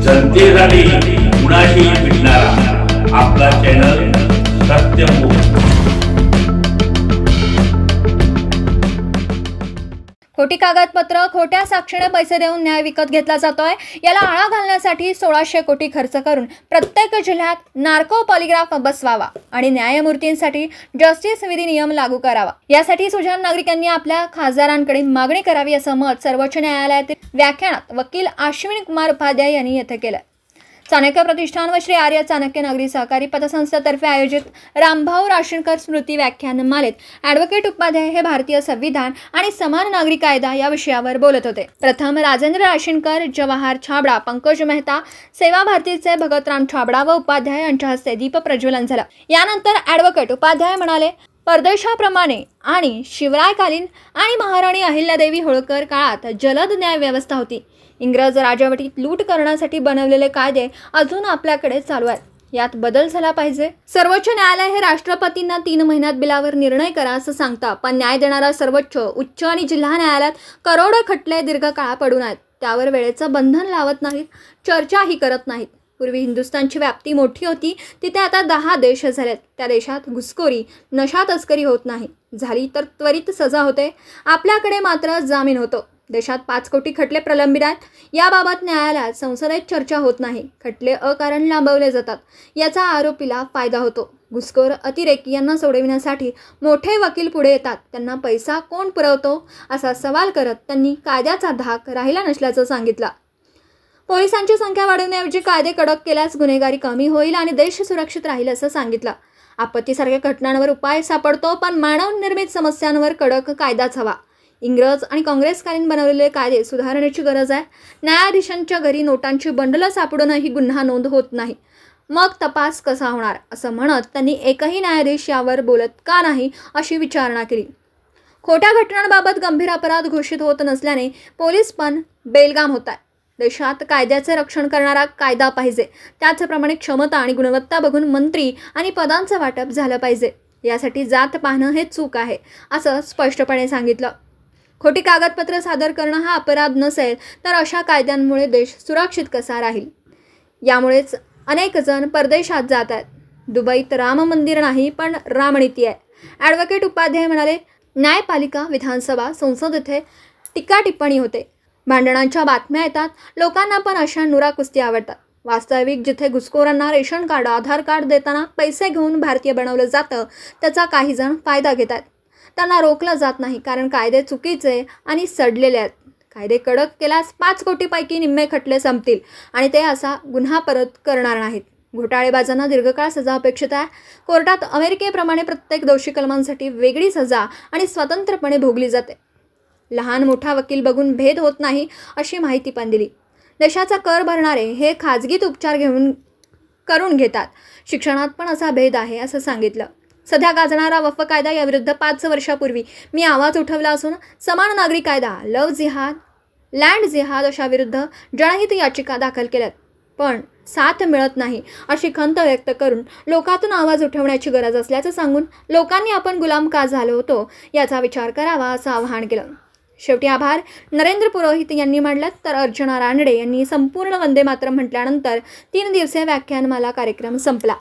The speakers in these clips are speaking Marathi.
जनतेसाठी कुणाशी भेटणारा आपला चॅनल सत्यमुख। खोटी कागदपत्र, खोट्या साक्षीने पैसे देऊन न्याय विकत घेतला जातोय। याला आळा घालण्यासाठी 1600 कोटी खर्च करून प्रत्येक जिल्ह्यात नार्को पॉलिग्राफ बसवावा आणि न्यायमूर्तींसाठी जस्टिस विधी नियम लागू करावा। यासाठी सुजाण नागरिकांनी आपल्या खासदारांकडे मागणी करावी असं मत सर्वोच्च न्यायालयातील व्याख्यानात वकील अश्विनी कुमार उपाध्याय यांनी येथे केलं। चाणक्य प्रतिष्ठान व श्री आर्य चाणक्य नागरी सहकारी पतसंस्थेतर्फे आयोजित रामभाऊ राशीनकर स्मृती व्याख्यानमालेत ॲडव्होकेट उपाध्याय हे भारतीय संविधान आणि समान नागरी कायदा या विषयावर बोलत होते। प्रथम राजेंद्र राशीनकर, जवाहर छाबडा, पंकज मेहता, सेवा भारतीचे भगतराम छाबडा व उपाध्याय यांच्या हस्ते दीप प्रज्वलन झालं। यानंतर ॲडव्होकेट उपाध्याय म्हणाले, परदेशाप्रमाणे आणि शिवरायकालीन आणि महाराणी अहिल्यादेवी होळकर काळात जलद न्याय व्यवस्था होती। इंग्रज राजवटीत लूट करण्यासाठी बनवलेले कायदे अजून आपल्याकडे चालू आहेत। यात बदल झाला पाहिजे। सर्वोच्च न्यायालय हे राष्ट्रपतींना 3 महिन्यात बिलावर निर्णय करा असं सांगता, पण न्याय देणारा सर्वोच्च, उच्च आणि जिल्हा न्यायालयात करोडो खटले दीर्घकाळ पडून आहेत। त्यावर वेळेचं बंधन लावत नाहीत, चर्चाही करत नाहीत। पूर्वी हिंदुस्थानची व्याप्ती मोठी होती, तिथे आता 10 देश झालेत। त्या देशात घुसखोरी, नशा तस्करी होत नाही, झाली तर त्वरित सजा होते। आपल्याकडे मात्र जामीन होतो। देशात 5 कोटी खटले प्रलंबित आहेत। याबाबत न्यायालयात, संसदेत चर्चा होत नाही। खटले अकारण लांबवले जातात, याचा आरोपीला फायदा होतो। घुसखोर, अतिरेकी यांना सोडविण्यासाठी मोठे वकील पुढे येतात। त्यांना पैसा कोण पुरवतो असा सवाल करत त्यांनी कायद्याचा धाक राहिला नसल्याचं सांगितलं। पोलिसांची संख्या वाढवण्याऐवजी कायदे कडक केल्यास गुन्हेगारी कमी होईल आणि देश सुरक्षित राहील असं सांगितलं। आपत्तीसारख्या घटनांवर उपाय सापडतो, पण मानवनिर्मित समस्यांवर कडक कायदाच हवा। इंग्रज आणि काँग्रेसकालीन बनवलेले कायदे सुधारण्याची गरज आहे। न्यायाधीशांच्या घरी नोटांची बंडलं सापडूनही गुन्हा नोंद होत नाही, मग तपास कसा होणार असं म्हणत त्यांनी एकही न्यायाधीश यावर बोलत का नाही अशी विचारणा केली। खोट्या घटनांबाबत गंभीर अपराध घोषित होत नसल्याने पोलीस पण बेलगाम होत आहे। देशात कायद्याचे रक्षण करणारा कायदा पाहिजे, त्याचप्रमाणे क्षमता आणि गुणवत्ता बघून मंत्री आणि पदांचं वाटप झालं पाहिजे। यासाठी जात पाहणं हे चूक आहे असं स्पष्टपणे सांगितलं। खोटी कागदपत्र सादर करणं हा अपराध नसेल तर अशा कायद्यांमुळे देश सुरक्षित कसा राहील? यामुळेच अनेक जण परदेशात जात आहेत। दुबईत राम मंदिर नाही पण रामनीती आहे। ॲडव्होकेट उपाध्याय म्हणाले, न्यायपालिका, विधानसभा, संसद येथे टीका टिप्पणी होते, भांडणांच्या बातम्या येतात। लोकांना पण अशा नुरा कुस्ती आवडतात। वास्तविक जिथे घुसखोरांना रेशन कार्ड, आधार कार्ड देताना पैसे घेऊन भारतीय बनवलं जातं, त्याचा काही जण फायदा घेतात। त्यांना रोखलं जात नाही, कारण कायदे चुकीचे आणि सडलेले आहेत। कायदे कडक केल्यास 5 कोटीपैकी निम्मे खटले संपतील आणि ते असा गुन्हा परत करणार नाहीत। घोटाळेबाजांना दीर्घकाळ सजा अपेक्षित आहे। कोर्टात अमेरिकेप्रमाणे प्रत्येक दोषी कलमांसाठी वेगळी सजा आणि स्वतंत्रपणे भोगली जाते। लहान मोठा वकील बघून भेद होत नाही अशी माहिती पण दिली। देशाचा कर भरणारे हे खाजगीत उपचार करून घेतात। शिक्षणात पण असा भेद आहे असं सांगितलं। सध्या गाजणारा वक्फ कायदा याविरुद्ध 5 वर्षापूर्वी मी आवाज उठवला असून समान नागरी कायदा, लव्ह जिहाद, लँड जिहाद अशा विरुद्ध जनहित याचिका दाखल केल्यात, पण साथ मिळत नाही अशी खंत व्यक्त करून लोकांतून आवाज उठवण्याची गरज असल्याचं सांगून लोकांनी आपण गुलाम का झालो होतो याचा विचार करावा असं आवाहन केलं। शेवटी आभार नरेंद्र पुरोहित यांनी मांडलं, तर अर्चना रानडे यांनी संपूर्ण वंदे मातरम म्हटल्यानंतर 3 दिवसीय व्याख्यानमाला कार्यक्रम संपला।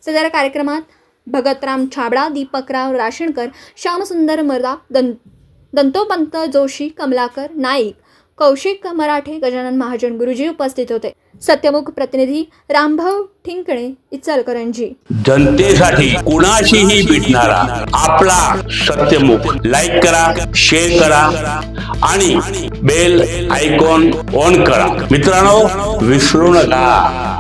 सदर कार्यक्रमात भगतराम छाबडा, दीपकराव राशीनकर, श्यामसुंदर मर्दा, दंतोपंत जोशी, कमलाकर नाईक, कौशिक मराठे, गजानन महाजन गुरुजी उपस्थित होते। सत्यमुख प्रतिनिधी रामभाऊ ठिंकणे, इचलकरंजी। जनतेसाठी कुणाशीही भेटणारा आपला सत्यमुख। लाईक करा, शेअर करा आणि बेल आयकॉन ऑन करा। मित्रांनो, विसरू नका।